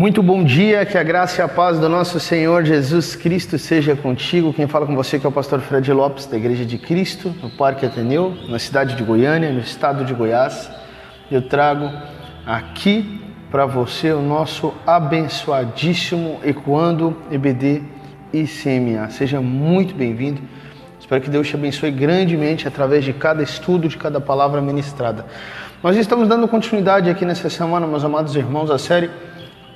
Muito bom dia, que a graça e a paz do nosso Senhor Jesus Cristo seja contigo. Quem fala com você que é o pastor Fred Lopes, da Igreja de Cristo, no Parque Ateneu, na cidade de Goiânia, no estado de Goiás. Eu trago aqui para você o nosso abençoadíssimo Ecoando EBD ICMA. Seja muito bem-vindo. Espero que Deus te abençoe grandemente através de cada estudo, de cada palavra ministrada. Nós estamos dando continuidade aqui nessa semana, meus amados irmãos, à série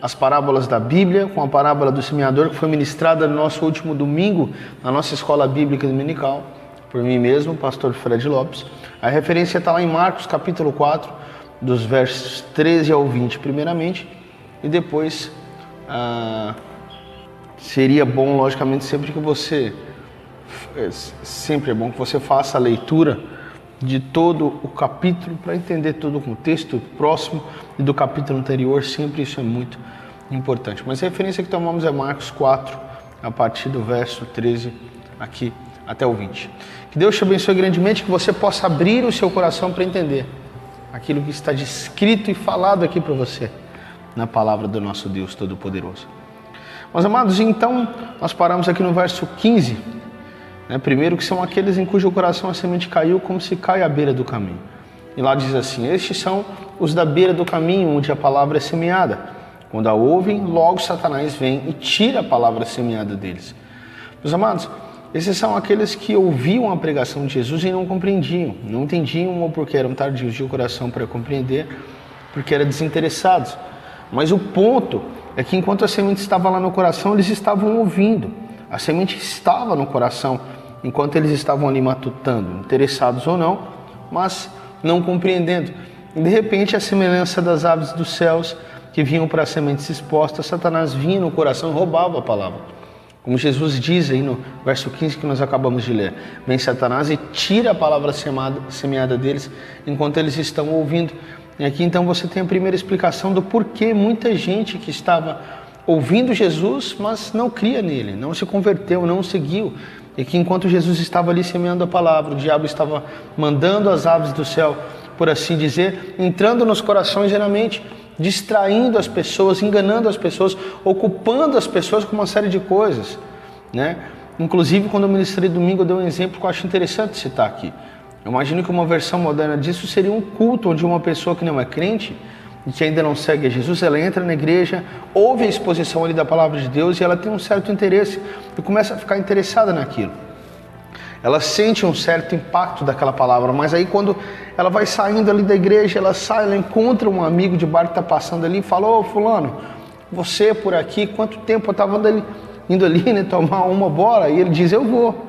As Parábolas da Bíblia, com a parábola do semeador, que foi ministrada no nosso último domingo, na nossa escola bíblica dominical, por mim mesmo, pastor Fred Lopes. A referência está lá em Marcos, capítulo 4, dos versos 13 ao 20, primeiramente, e depois seria bom, logicamente, sempre é bom que você faça a leitura de todo o capítulo para entender todo o contexto próximo e do capítulo anterior. Sempre isso é muito importante. Mas a referência que tomamos é Marcos 4, a partir do verso 13 aqui até o 20. Que Deus te abençoe grandemente, que você possa abrir o seu coração para entender aquilo que está descrito e falado aqui para você na palavra do nosso Deus Todo-Poderoso. Meus amados, então nós paramos aqui no verso 15. Primeiro, que são aqueles em cujo coração a semente caiu como se cai à beira do caminho. E lá diz assim: estes são os da beira do caminho, onde a palavra é semeada. Quando a ouvem, logo Satanás vem e tira a palavra semeada deles. Meus amados, esses são aqueles que ouviam a pregação de Jesus e não compreendiam, não entendiam, ou porque eram tardios de coração para compreender, porque eram desinteressados. Mas o ponto é que enquanto a semente estava lá no coração, eles estavam ouvindo. A semente estava no coração enquanto eles estavam ali matutando, interessados ou não, mas não compreendendo. E de repente, a semelhança das aves dos céus que vinham para as sementes expostas, Satanás vinha no coração e roubava a palavra. Como Jesus diz aí no verso 15 que nós acabamos de ler: vem Satanás e tira a palavra semeada deles enquanto eles estão ouvindo. E aqui então você tem a primeira explicação do porquê muita gente que estava ouvindo Jesus, mas não cria nele, não se converteu, não o seguiu. E que enquanto Jesus estava ali semeando a palavra, o diabo estava mandando as aves do céu, por assim dizer, entrando nos corações e na mente, distraindo as pessoas, enganando as pessoas, ocupando as pessoas com uma série de coisas, Inclusive, quando eu ministrei domingo, eu dei um exemplo que eu acho interessante citar aqui. Eu imagino que uma versão moderna disso seria um culto onde uma pessoa que não é crente e que ainda não segue a Jesus, ela entra na igreja, ouve a exposição ali da palavra de Deus e ela tem um certo interesse e começa a ficar interessada naquilo. Ela sente um certo impacto daquela palavra, mas aí quando ela vai saindo ali da igreja, ela sai, ela encontra um amigo de bar que está passando ali e fala: ô fulano, você por aqui, quanto tempo eu estava indo ali, tomar uma bola? E ele diz: eu vou,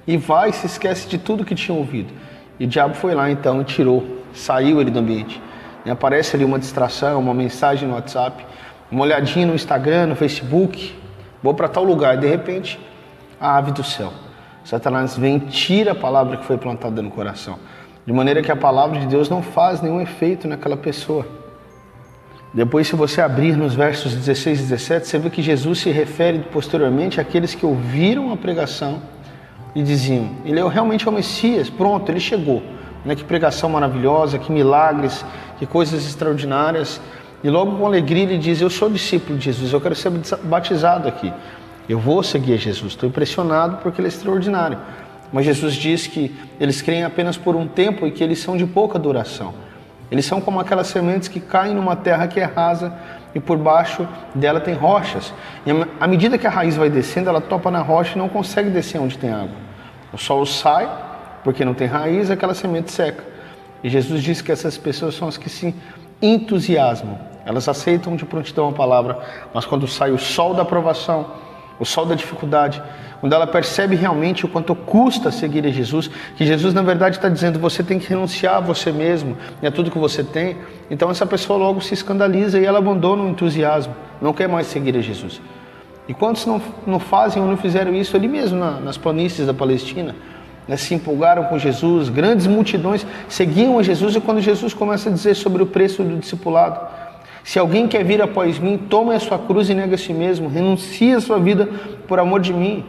E vai e se esquece de tudo que tinha ouvido. E o diabo foi lá então e tirou, saiu ele do ambiente. E aparece ali uma distração, uma mensagem no WhatsApp, uma olhadinha no Instagram, no Facebook, vou para tal lugar. E de repente, a ave do céu, Satanás vem e tira a palavra que foi plantada no coração, de maneira que a palavra de Deus não faz nenhum efeito naquela pessoa. Depois, se você abrir nos versos 16 e 17, você vê que Jesus se refere posteriormente àqueles que ouviram a pregação e diziam: ele realmente é o Messias, pronto, ele chegou. Que pregação maravilhosa, que milagres, que coisas extraordinárias. E logo com alegria ele diz: eu sou discípulo de Jesus, eu quero ser batizado aqui, eu vou seguir a Jesus, estou impressionado porque ele é extraordinário. Mas Jesus diz que eles creem apenas por um tempo e que eles são de pouca duração. Eles são como aquelas sementes que caem numa terra que é rasa e por baixo dela tem rochas. E à medida que a raiz vai descendo, ela topa na rocha e não consegue descer onde tem água. O sol sai, porque não tem raiz, aquela semente seca. E Jesus diz que essas pessoas são as que se entusiasmam. Elas aceitam de prontidão a palavra, mas quando sai o sol da aprovação, o sol da dificuldade, quando ela percebe realmente o quanto custa seguir a Jesus, que Jesus na verdade está dizendo: você tem que renunciar a você mesmo e a tudo que você tem, então essa pessoa logo se escandaliza e ela abandona o entusiasmo, não quer mais seguir a Jesus. E quantos não fazem ou não fizeram isso ali mesmo nas planícies da Palestina? Se empolgaram com Jesus, grandes multidões seguiam a Jesus, e quando Jesus começa a dizer sobre o preço do discipulado: se alguém quer vir após mim, tome a sua cruz e negue a si mesmo, renuncie a sua vida por amor de mim.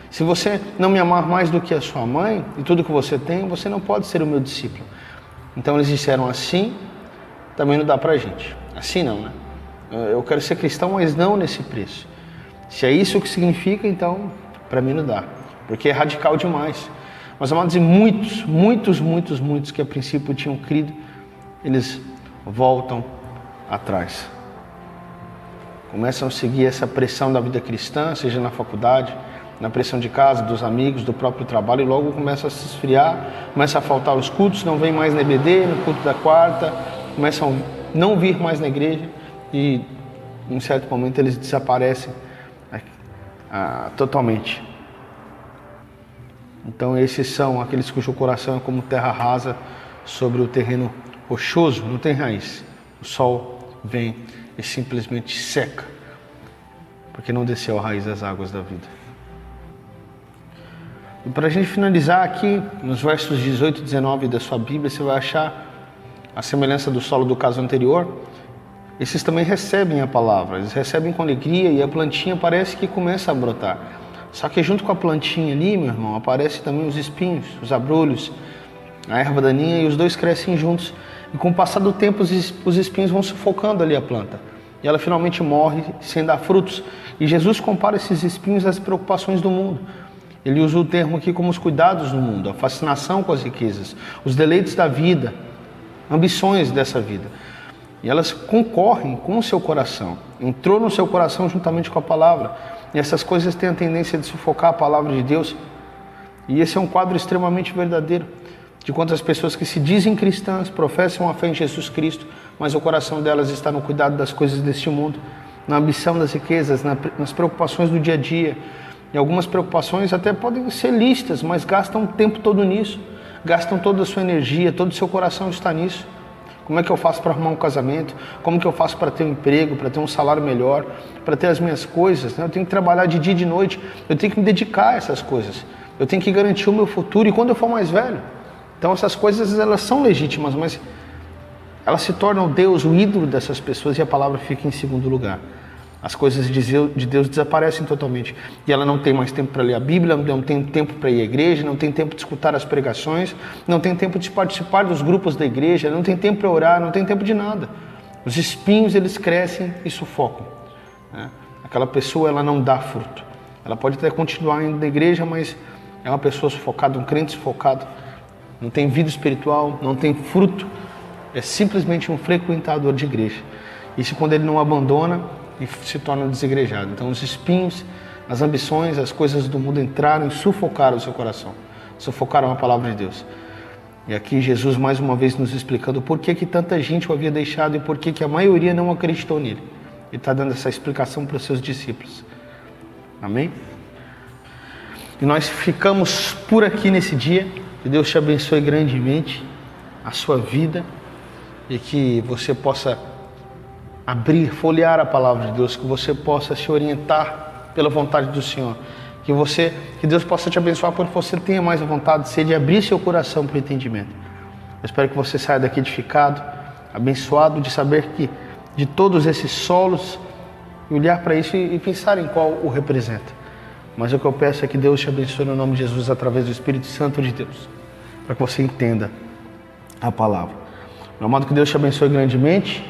Se você não me amar mais do que a sua mãe e tudo que você tem, você não pode ser o meu discípulo. Então eles disseram: assim também não dá pra gente. Assim não, Eu quero ser cristão, mas não nesse preço. Se é isso que significa, então, para mim não dá. Porque é radical demais. Mas, amados, e muitos que a princípio tinham crido, eles voltam atrás. Começam a seguir essa pressão da vida cristã, seja na faculdade, na pressão de casa, dos amigos, do próprio trabalho, e logo começa a se esfriar, começa a faltar os cultos, não vem mais na EBD, no culto da quarta, começam a não vir mais na igreja e em certo momento eles desaparecem totalmente. Então esses são aqueles cujo coração é como terra rasa sobre o terreno rochoso, não tem raiz. O sol vem e simplesmente seca, porque não desceu a raiz das águas da vida. E para a gente finalizar aqui, nos versos 18 e 19 da sua Bíblia, você vai achar a semelhança do solo do caso anterior. Esses também recebem a palavra, eles recebem com alegria e a plantinha parece que começa a brotar. Só que junto com a plantinha ali, meu irmão, aparecem também os espinhos, os abrolhos, a erva daninha, e os dois crescem juntos. E com o passar do tempo, os espinhos vão sufocando ali a planta. E ela finalmente morre sem dar frutos. E Jesus compara esses espinhos às preocupações do mundo. Ele usa o termo aqui como os cuidados do mundo, a fascinação com as riquezas, os deleites da vida, ambições dessa vida. E elas concorrem com o seu coração. Entrou no seu coração juntamente com a palavra. E essas coisas têm a tendência de sufocar a palavra de Deus. E esse é um quadro extremamente verdadeiro. De quantas pessoas que se dizem cristãs, professam a fé em Jesus Cristo, mas o coração delas está no cuidado das coisas deste mundo, na ambição das riquezas, nas preocupações do dia a dia. E algumas preocupações até podem ser lícitas, mas gastam o tempo todo nisso. Gastam toda a sua energia, todo o seu coração está nisso. Como é que eu faço para arrumar um casamento? Como que eu faço para ter um emprego, para ter um salário melhor, para ter as minhas coisas? Eu tenho que trabalhar de dia e de noite, eu tenho que me dedicar a essas coisas. Eu tenho que garantir o meu futuro e quando eu for mais velho. Então essas coisas elas são legítimas, mas elas se tornam Deus, o ídolo dessas pessoas, e a palavra fica em segundo lugar. As coisas de Deus desaparecem totalmente. E ela não tem mais tempo para ler a Bíblia, não tem tempo para ir à igreja, não tem tempo de escutar as pregações, não tem tempo de participar dos grupos da igreja, não tem tempo para orar, não tem tempo de nada. Os espinhos, eles crescem e sufocam. Aquela pessoa, ela não dá fruto. Ela pode até continuar indo na igreja, mas é uma pessoa sufocada, um crente sufocado. Não tem vida espiritual, não tem fruto. É simplesmente um frequentador de igreja. Isso quando ele não abandona e se torna desigrejado. Então os espinhos, as ambições, as coisas do mundo entraram e sufocaram o seu coração. Sufocaram a palavra de Deus. E aqui Jesus mais uma vez nos explicando por que tanta gente o havia deixado e por que a maioria não acreditou nele. Ele está dando essa explicação para os seus discípulos. Amém? E nós ficamos por aqui nesse dia. Que Deus te abençoe grandemente a sua vida e que você possa folhear a palavra de Deus, que você possa se orientar pela vontade do Senhor, que Deus possa te abençoar porque você tenha mais a vontade de ser, de abrir seu coração para o entendimento. Eu espero que você saia daqui edificado, abençoado, de saber que de todos esses solos, olhar para isso e pensar em qual o representa. Mas o que eu peço é que Deus te abençoe no nome de Jesus através do Espírito Santo de Deus, para que você entenda a palavra. Meu amado, que Deus te abençoe grandemente.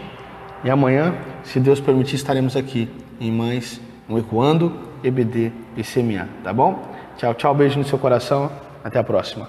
E amanhã, se Deus permitir, estaremos aqui em mais um Ecoando, EBD e CMA, tá bom? Tchau, tchau, beijo no seu coração, até a próxima.